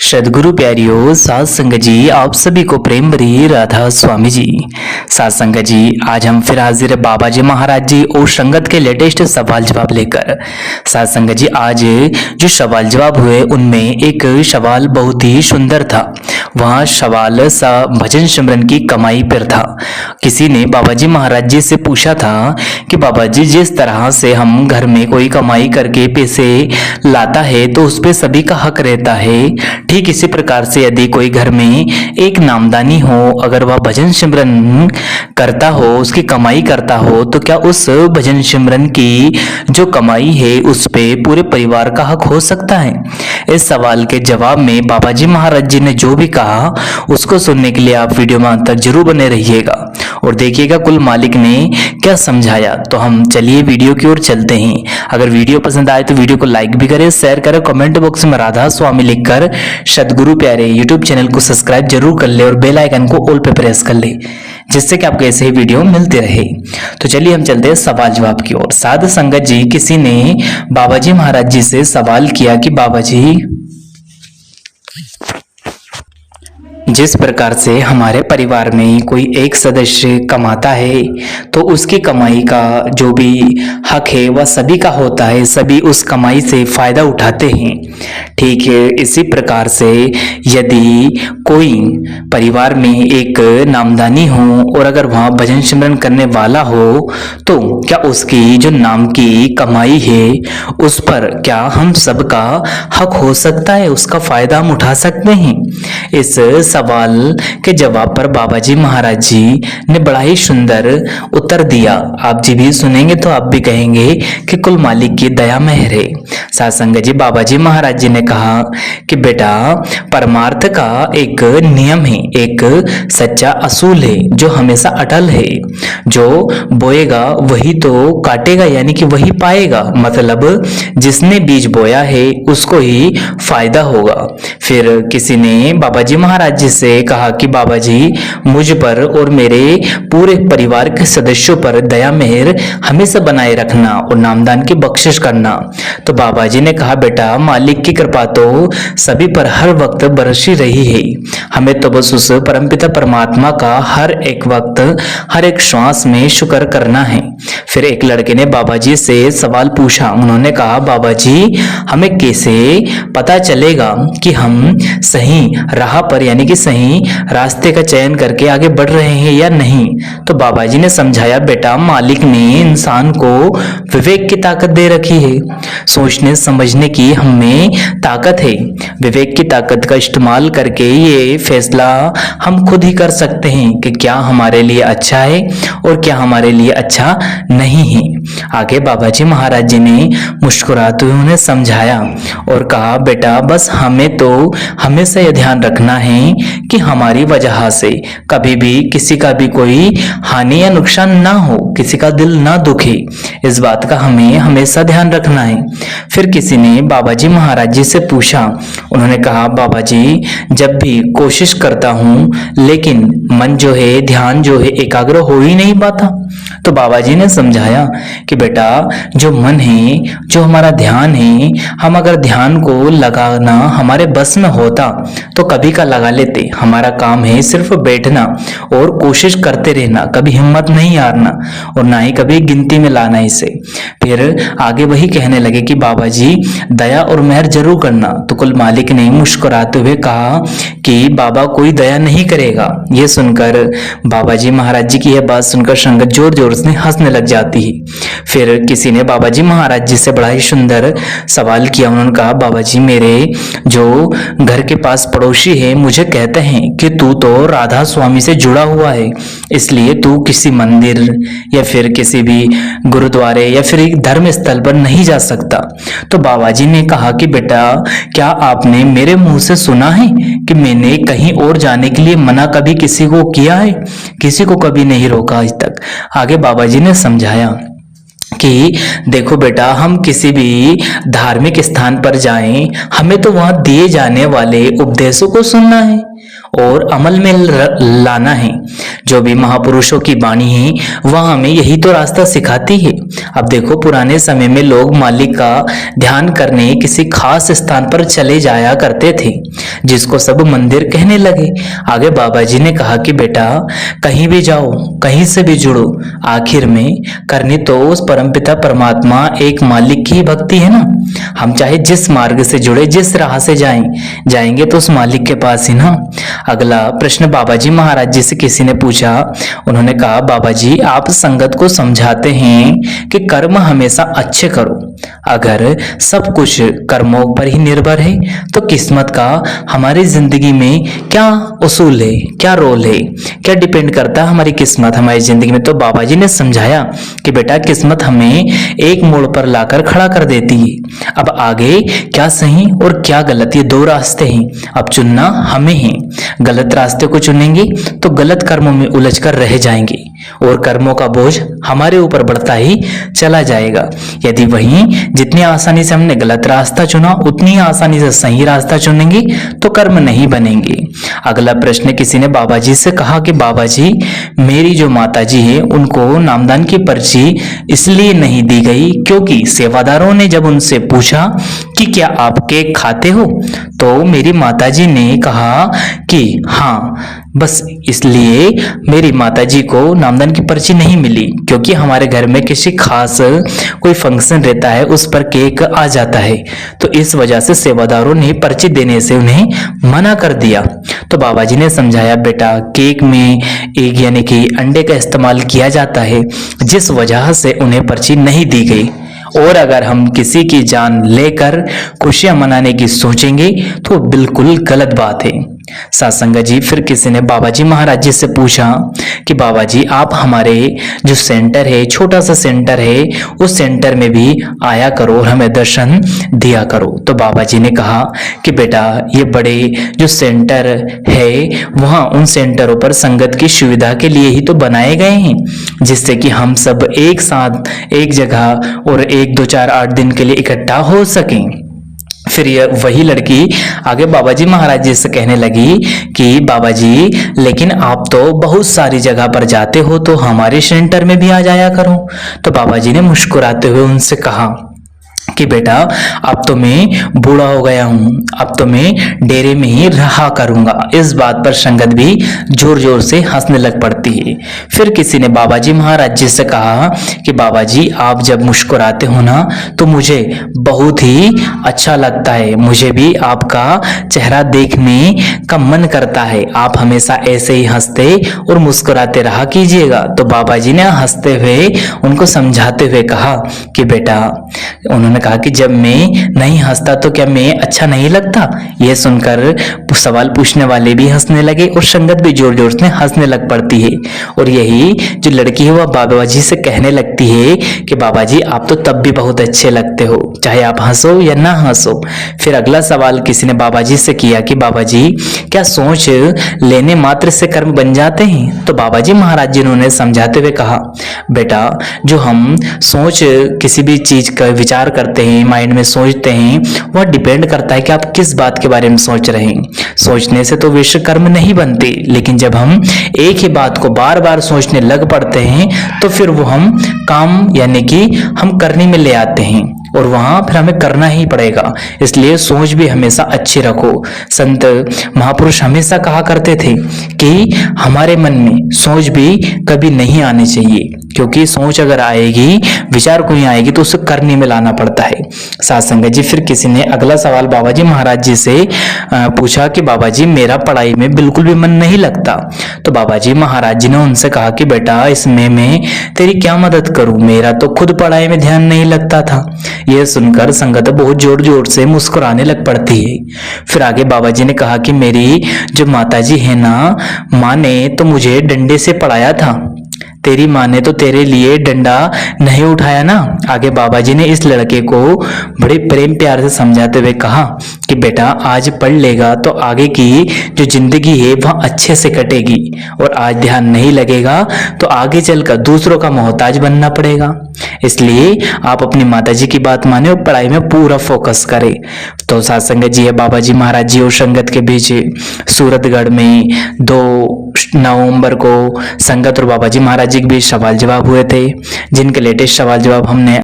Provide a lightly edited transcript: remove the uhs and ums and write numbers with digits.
सदगुरु प्यारियों साध संगत जी, आप सभी को प्रेम भरी राधा स्वामी जी। साध संगत जी, आज हम फिर हाजिर है बाबा जी महाराज जी और संगत के लेटेस्ट सवाल जवाब लेकर। साध संगत जी, आज जो सवाल जवाब हुए उनमें एक सवाल बहुत ही सुंदर था। वह सवाल भजन सिमरन की कमाई पर था। किसी ने बाबा जी महाराज जी से पूछा था कि बाबा जी, जिस तरह से हम घर में कोई कमाई करके पैसे लाता है तो उस पे सभी का हक रहता है, ठीक इसी प्रकार से यदि कोई घर में एक नामदानी हो, अगर वह भजन सिमरन करता हो, उसकी कमाई करता हो, तो क्या उस भजन सिमरन की जो कमाई है उस पे पूरे परिवार का हक हो सकता है? इस सवाल के जवाब में बाबा जी महाराज जी ने जो भी कहा उसको सुनने के लिए आप वीडियो में अंत तक जरूर बने रहिएगा और देखिएगा कुल मालिक ने क्या समझाया। तो हम चलिए वीडियो की ओर चलते हैं। अगर वीडियो पसंद आए तो वीडियो को लाइक भी करें, शेयर करें, कमेंट बॉक्स में राधा स्वामी लिखकर सदगुरु प्यारे यूट्यूब चैनल को सब्सक्राइब जरूर कर ले और बेल आइकन को ऑल पे प्रेस कर ले, जिससे कि आपको ऐसे ही वीडियो मिलते रहे। तो चलिए हम चलते हैं सवाल जवाब की ओर। साध संगत जी, किसी ने बाबा जी महाराज जी से सवाल किया कि बाबा जी, जिस प्रकार से हमारे परिवार में कोई एक सदस्य कमाता है तो उसकी कमाई का जो भी हक है वह सभी का होता है, सभी उस कमाई से फायदा उठाते हैं। ठीक है, इसी प्रकार से यदि कोई परिवार में एक नामदानी हो और अगर वहाँ भजन सिमरन करने वाला हो तो क्या उसकी जो नाम की कमाई है उस पर क्या हम सबका हक हो सकता है, उसका फायदा हम उठा सकते हैं? इस सवाल के जवाब पर बाबा जी महाराज जी ने बड़ा ही सुंदर उत्तर दिया। आप जी भी सुनेंगे तो आप भी कहेंगे कि कुल मालिक की दया मेहर है। साध संगत जी, बाबा जी महाराज जी ने कहा कि बेटा, परमार्थ का एक नियम है, एक सच्चा असूल है जो हमेशा अटल है। जो बोएगा वही तो काटेगा, यानी कि वही पाएगा। मतलब जिसने बीज बोया है उसको ही फायदा होगा। फिर किसी ने बाबा जी महाराज जी से कहा कि बाबा जी, मुझ पर और मेरे पूरे परिवार के सदस्यों पर दया मेहर हमेशा बनाए रखना और नामदान की बख्शिश करना। तो बाबा जी ने कहा, बेटा, मालिक की कृपा तो सभी पर हर वक्त बरसी रही है, हमें तो बस उस परमपिता परमात्मा का हर एक वक्त, हर एक श्वास में शुक्र करना है। फिर एक लड़के ने बाबा जी से सवाल पूछा। उन्होंने कहा, बाबा जी, हमें कैसे पता चलेगा कि हम सही राह पर, यानी कि सही रास्ते का चयन करके आगे बढ़ रहे हैं या नहीं? तो बाबा जी ने समझाया, बेटा, मालिक ने इंसान को विवेक की ताकत दे रखी है, सोचने समझने की हमें ताकत है। विवेक की ताकत का इस्तेमाल करके ये फैसला हम खुद ही कर सकते हैं कि क्या हमारे लिए अच्छा है और क्या हमारे लिए अच्छा नहीं है। आगे बाबा जी महाराज जी ने मुस्कुराते हुए उन्हें समझाया और कहा, बेटा, बस हमें तो हमेशा यह ध्यान रखना है कि हमारी वजह से कभी भी किसी का भी कोई हानि या नुकसान ना हो, किसी का दिल ना दुखे, इस बात का हमें हमेशा ध्यान रखना है। फिर किसी ने बाबा जी महाराज जी से पूछा। उन्होंने कहा, बाबा जी, जब भी कोशिश करता हूँ लेकिन मन जो है, ध्यान जो है, एकाग्र हो ही नहीं पाता। तो बाबा जी ने समझाया कि बेटा, जो मन है, जो हमारा ध्यान है, हम अगर ध्यान को लगाना हमारे बस में होता तो कभी का लगा लेते। हमारा काम है सिर्फ बैठना और कोशिश करते रहना, कभी हिम्मत नहीं हारना और ना ही कभी गिनती में लाना इसे। फिर आगे वही कहने लगे कि बाबा जी, दया और मेहर जरूर करना। तो कुल मालिक ने मुस्कुराते हुए कहा कि बाबा कोई दया नहीं करेगा। ये सुनकर बाबा जी महाराज जी की यह बात सुनकर संगत जोर जोर से हंसने लग जाती है। फिर किसी ने बाबा जी महाराज जी से बड़ा ही सुंदर सवाल किया। उन्होंने कहा, बाबा जी, मेरे जो घर के पास पड़ोसी है मुझे कहते हैं कि तू तो राधा स्वामी से जुड़ा हुआ है, इसलिए तू किसी मंदिर या फिर किसी भी गुरुद्वारे या फिर एक धर्म स्थल पर नहीं जा सकता। तो बाबा जी ने कहा कि बेटा, क्या आपने मेरे मुंह से सुना है कि मैंने कहीं और जाने के लिए मना कभी किसी को किया है? किसी को कभी नहीं रोका आज तक। आगे बाबा जी ने समझाया कि देखो बेटा, हम किसी भी धार्मिक स्थान पर जाएं, हमें तो वहां दिए जाने वाले उपदेशों को सुनना है और अमल में लाना है। जो भी महापुरुषों की वाणी है वह हमें यही तो रास्ता सिखाती है। अब देखो, पुराने समय में लोग मालिक का ध्यान करने किसी खास स्थान पर चले जाया करते थे, जिसको सब मंदिर कहने लगे। आगे बाबा जी ने कहा कि बेटा, कहीं भी जाओ, कहीं से भी जुड़ो, आखिर में करनी तो उस परमपिता परमात्मा एक मालिक की भक्ति है ना। हम चाहे जिस मार्ग से जुड़े, जिस राह से जाएंगे तो उस मालिक के पास ही ना। अगला प्रश्न बाबा जी महाराज जी से किसी ने पूछा। उन्होंने कहा, बाबा जी आप संगत को समझाते हैं कि कर्म हमेशा अच्छे करो। अगर सब कुछ कर्मों पर ही निर्भर है तो किस्मत का हमारी जिंदगी में क्या उसूल है, क्या रोल है, क्या डिपेंड करता है हमारी किस्मत हमारी जिंदगी में। तो बाबा जी ने समझाया कि बेटा, किस्मत हमें एक मोड़ पर लाकर खड़ा कर देती है। अब आगे क्या सही और क्या गलत, ये दो रास्ते हैं, अब चुनना हमें है। गलत रास्ते को चुनेंगे तो गलत कर्मों में उलझ कर रह जाएंगे और कर्मों का बोझ हमारे ऊपर बढ़ता ही चला जाएगा। यदि वहीं जितनी आसानी से हमने गलत रास्ता चुना, उतनी आसानी से सही रास्ता चुनेंगे तो कर्म नहीं बनेंगे। अगला प्रश्न किसी ने बाबा जी से कहा कि बाबा जी, मेरी जो माता जी है उनको नामदान की पर्ची इसलिए नहीं दी गई क्योंकि सेवादारों ने जब उनसे पूछा कि क्या आप केक खाते हो, तो मेरी माता जी ने कहा कि हाँ, बस इसलिए मेरी माताजी को नामदान की पर्ची नहीं मिली, क्योंकि हमारे घर में किसी खास कोई फंक्शन रहता है, उस पर केक आ जाता है, तो इस वजह से सेवादारों ने पर्ची देने से उन्हें मना कर दिया। तो बाबा जी ने समझाया, बेटा, केक में एग यानी कि अंडे का इस्तेमाल किया जाता है, जिस वजह से उन्हें पर्ची नहीं दी गई। और अगर हम किसी की जान लेकर खुशियां मनाने की सोचेंगे तो बिल्कुल गलत बात है। सत्संग जी, फिर किसी ने बाबा जी महाराज जी से पूछा कि बाबा जी, आप हमारे जो सेंटर है, छोटा सा सेंटर है, उस सेंटर में भी आया करो और हमें दर्शन दिया करो। तो बाबा जी ने कहा कि बेटा, ये बड़े जो सेंटर है वहाँ उन सेंटरों पर संगत की सुविधा के लिए ही तो बनाए गए हैं, जिससे कि हम सब एक साथ एक जगह और 1 2 4 8 दिन के लिए इकट्ठा हो सकें। फिर ये वही लड़की आगे बाबा जी महाराज जी से कहने लगी कि बाबा जी, लेकिन आप तो बहुत सारी जगह पर जाते हो, तो हमारे सेंटर में भी आ जाया करो। तो बाबा जी ने मुस्कुराते हुए उनसे कहा कि बेटा, अब तो मैं बूढ़ा हो गया हूँ, अब तो मैं डेरे में ही रहा करूंगा। इस बात पर संगत भी जोर जोर से हंसने लग पड़ती है। फिर किसी ने बाबा जी महाराज जी से कहा कि बाबा जी, आप जब मुस्कुराते हो ना तो मुझे बहुत ही अच्छा लगता है, मुझे भी आपका चेहरा देखने का मन करता है। आप हमेशा ऐसे ही हंसते और मुस्कुराते रहा कीजिएगा। तो बाबा जी ने हंसते हुए उनको समझाते हुए कहा कि बेटा, उन्होंने कहा कि जब मैं नहीं हंसता तो क्या मैं अच्छा नहीं लगता। यह सुनकर सवाल पूछने वाले भी हंसने लगे और संगत भी जोर जोर से हंसने लग पड़ती है। और यही जो लड़की है वह बाबा जी से कहने लगती है कि बाबा जी, आप तो तब भी बहुत अच्छे लगते हो, चाहे आप हंसो या ना हंसो। फिर अगला सवाल किसी ने बाबा जी से किया कि बाबा जी, क्या सोच लेने मात्र से कर्म बन जाते हैं। तो बाबा जी महाराज जी ने समझाते हुए कहा, बेटा, जो हम सोच किसी भी चीज का विचार करते हैं, माइंड में सोचते हैं, वह डिपेंड करता है कि आप किस बात के बारे में सोच रहे हैं। सोचने से तो विश्व कर्म नहीं बनते, लेकिन जब हम एक ही बात को बार बार सोचने लग पड़ते हैं तो फिर वो हम काम यानी कि हम करने में ले आते हैं और वहां फिर हमें करना ही पड़ेगा। इसलिए सोच भी हमेशा अच्छी रखो। संत महापुरुष हमेशा कहा करते थे कि हमारे मन में सोच भी कभी नहीं आनी चाहिए, क्योंकि सोच अगर आएगी, विचार कोई आएगी तो उसे करने में लाना पड़ता है। सत्संग जी, फिर किसी ने अगला सवाल बाबा जी महाराज जी से पूछा कि बाबा जी, मेरा पढ़ाई में बिल्कुल भी मन नहीं लगता। तो बाबा जी महाराज जी ने उनसे कहा कि बेटा, इसमें मैं तेरी क्या मदद करूं, मेरा तो खुद पढ़ाई में ध्यान नहीं लगता था। यह सुनकर संगत बहुत जोर जोर से मुस्कुराने लग पड़ती है। फिर आगे बाबा जी ने कहा कि मेरी जो माता जी है ना, माँ ने तो मुझे डंडे से पढ़ाया था, तेरी माँ ने तो तेरे लिए डंडा नहीं उठाया ना। आगे बाबा जी ने इस लड़के को बड़े प्रेम प्यार से समझाते हुए कहा कि कि बेटा आज पढ़ लेगा तो आगे की जो जिंदगी है वह अच्छे से कटेगी, और आज ध्यान नहीं लगेगा तो आगे चलकर दूसरों का मोहताज बनना पड़ेगा। इसलिए आप अपनी माताजी की बात माने और पढ़ाई में पूरा फोकस करें। तो साथ संगत जी है, बाबा जी महाराज जी और संगत के बीच सूरतगढ़ में 2 नवंबर को संगत और बाबा जी महाराज जी के बीच सवाल जवाब हुए थे, जिनके लेटेस्ट सवाल जवाब हमने